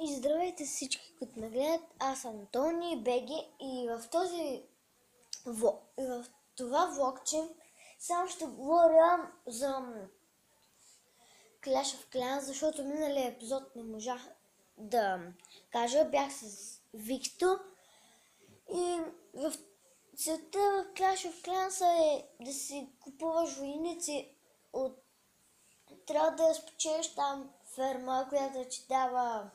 И здравейте всички, които ме гледат. Аз съм Тони Беги и в това влогче само ще говоря за Clash of Clans, защото миналия епизод не можах да кажа. Бях с Викто и целта в Clash of Clans е да си купуваш войници трябва да спечелиш там ферма, която ти дава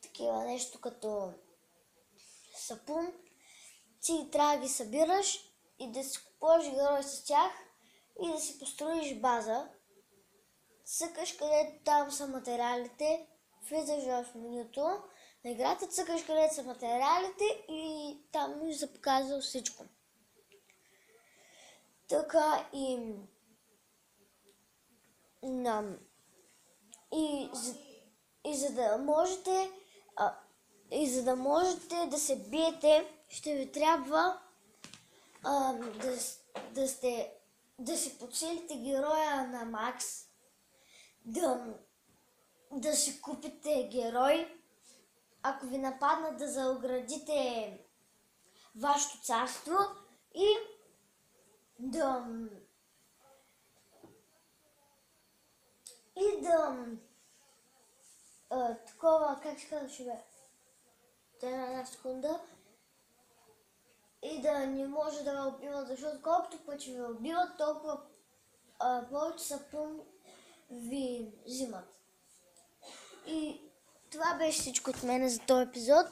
такива нещо като сапун. Ти трябва да ги събираш и да си купуваш герои с тях и да си построиш база. Цъкаш където там са материалите, влизаш в менюто на играта, цъкаш където са материалите и там ми се показва всичко. Така за да можете да се биете, ще ви трябва да си подсилите героя на макс, да си купите герой, ако ви нападнат да заоградите вашето царство и такова, как се казваше бе? Една секунда. И да не може да ме убиват, защото колкото пъти ви убиват, толкова повече сапун ви взимат. И това беше всичко от мен за този епизод.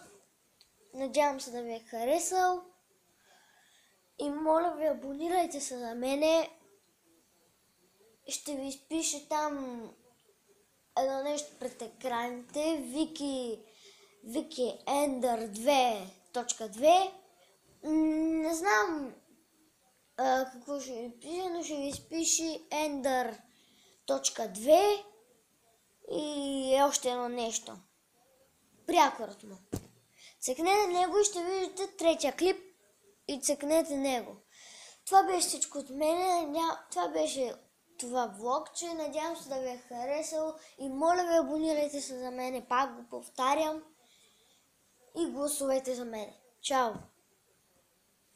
Надявам се да ви е харесал. И моля ви, абонирайте се за мене. Ще ви изпише там едно нещо пред екраните. Wiki Ender 2.2. Не знам какво ще ви пише, но ще ви изпише Ender.2 и още едно нещо. Прякорът му. Цъкнете него и ще видите третия клип и цъкнете него. Това беше всичко от мене. Това беше това влогче. Надявам се да ви е харесало и моля ви, абонирайте се за мене. Пак го повтарям и гласувайте за мене. Чао!